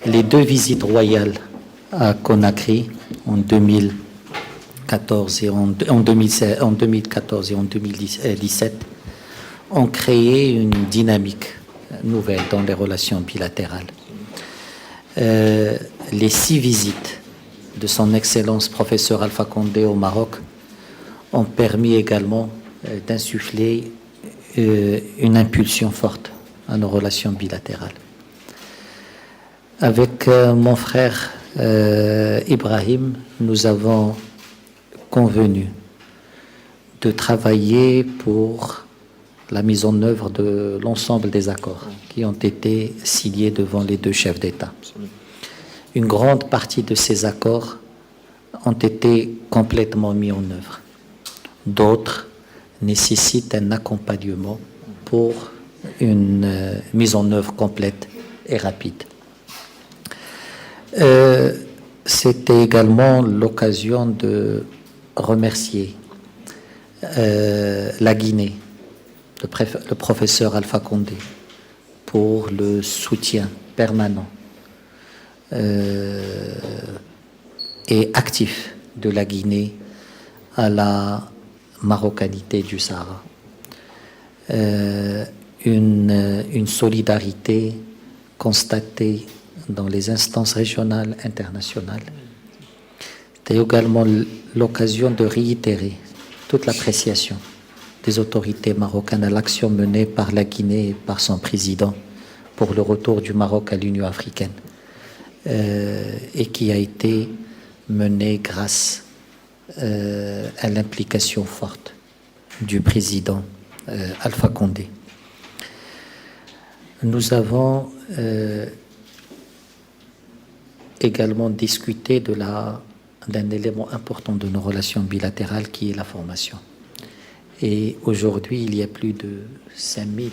les deux visites royales à Conakry en 2014 et en 2017 ont créé une dynamique nouvelle dans les relations bilatérales. Les 6 visites de son Excellence professeur Alpha Condé au Maroc ont permis également d'insuffler une impulsion forte à nos relations bilatérales. Avec mon frère Ibrahim, nous avons convenu de travailler pour la mise en œuvre de l'ensemble des accords qui ont été signés devant les deux chefs d'État. Une grande partie de ces accords ont été complètement mis en œuvre. D'autres nécessitent un accompagnement pour une mise en œuvre complète et rapide. C'était également l'occasion de remercier la Guinée, le professeur Alpha Condé, pour le soutien permanent et actif de la Guinée à la marocanité du Sahara. Une solidarité constatée dans les instances régionales, internationales. C'était également l'occasion de réitérer toute l'appréciation des autorités marocaines à l'action menée par la Guinée et par son président pour le retour du Maroc à l'Union africaine et qui a été menée grâce à l'implication forte du président Alpha Condé. Nous avons également discuté d'un élément important de nos relations bilatérales qui est la formation. Et aujourd'hui, il y a plus de 5000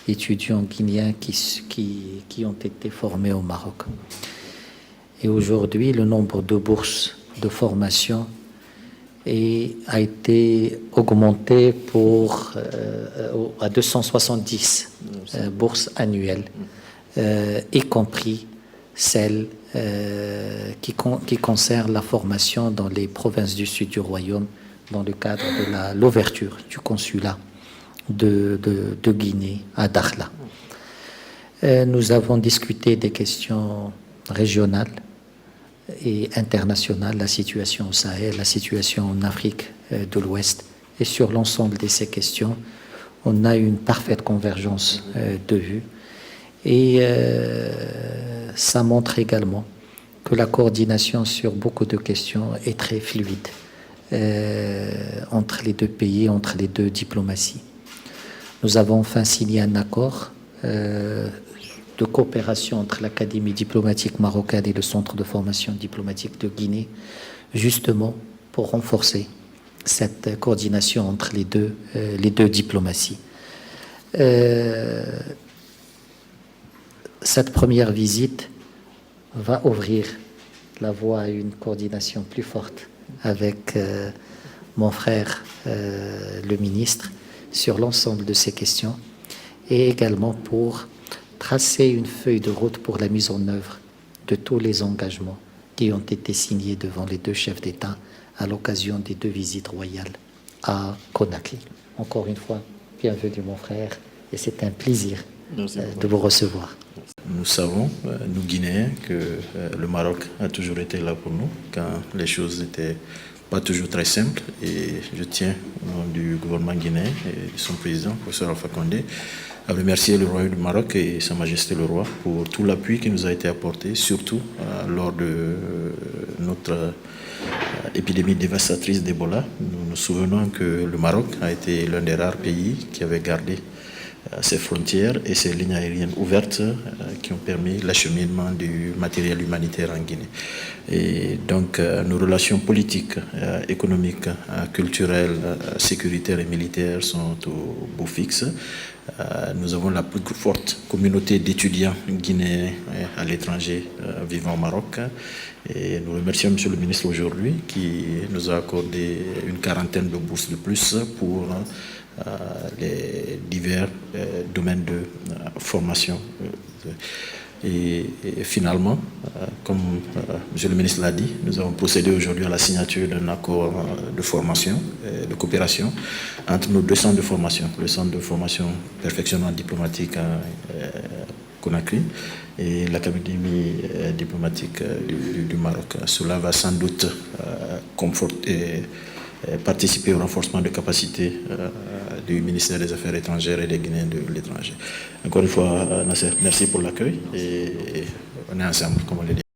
étudiants guinéens qui ont été formés au Maroc. Et aujourd'hui, le nombre de bourses de formation a été augmenté à 270 bourses annuelles, y compris celles qui concernent la formation dans les provinces du sud du royaume dans le cadre de l'ouverture du consulat de Guinée à Dakhla. Nous avons discuté des questions régionales et internationales, la situation au Sahel, la situation en Afrique de l'Ouest. Et sur l'ensemble de ces questions, on a une parfaite convergence de vues. Et ça montre également que la coordination sur beaucoup de questions est très fluide entre les deux pays, entre les deux diplomaties. Nous avons enfin signé un accord de coopération entre l'Académie diplomatique marocaine et le Centre de formation diplomatique de Guinée, justement pour renforcer cette coordination entre les deux diplomaties. Cette première visite va ouvrir la voie à une coordination plus forte avec mon frère, le ministre, sur l'ensemble de ces questions et également pour tracer une feuille de route pour la mise en œuvre de tous les engagements qui ont été signés devant les deux chefs d'État à l'occasion des deux visites royales à Conakry. Encore une fois, bienvenue mon frère et c'est un plaisir de vous recevoir. Nous savons, nous Guinéens, que le Maroc a toujours été là pour nous quand les choses n'étaient pas toujours très simples. Et je tiens, au nom du gouvernement guinéen et de son président, professeur Alpha Condé, à remercier le Royaume du Maroc et Sa Majesté le Roi pour tout l'appui qui nous a été apporté, surtout lors de notre épidémie dévastatrice d'Ebola. Nous nous souvenons que le Maroc a été l'un des rares pays qui avait gardé ses frontières et ses lignes aériennes ouvertes qui ont permis l'acheminement du matériel humanitaire en Guinée. Et donc nos relations politiques, économiques, culturelles, sécuritaires et militaires sont au beau fixe. Nous avons la plus forte communauté d'étudiants guinéens à l'étranger vivant au Maroc. Et nous remercions M. le ministre aujourd'hui qui nous a accordé une quarantaine de bourses de plus pour les divers domaines de formation. Et finalement, comme M. le ministre l'a dit, nous avons procédé aujourd'hui à la signature d'un accord de formation, de coopération entre nos deux centres de formation, le centre de formation perfectionnement diplomatique à Conakry et l'Académie diplomatique du Maroc. Cela va sans doute participer au renforcement de capacités du ministère des Affaires étrangères et des Guinéens de l'étranger. Encore une fois, Nasser, merci pour l'accueil et on est ensemble, comme on l'a dit.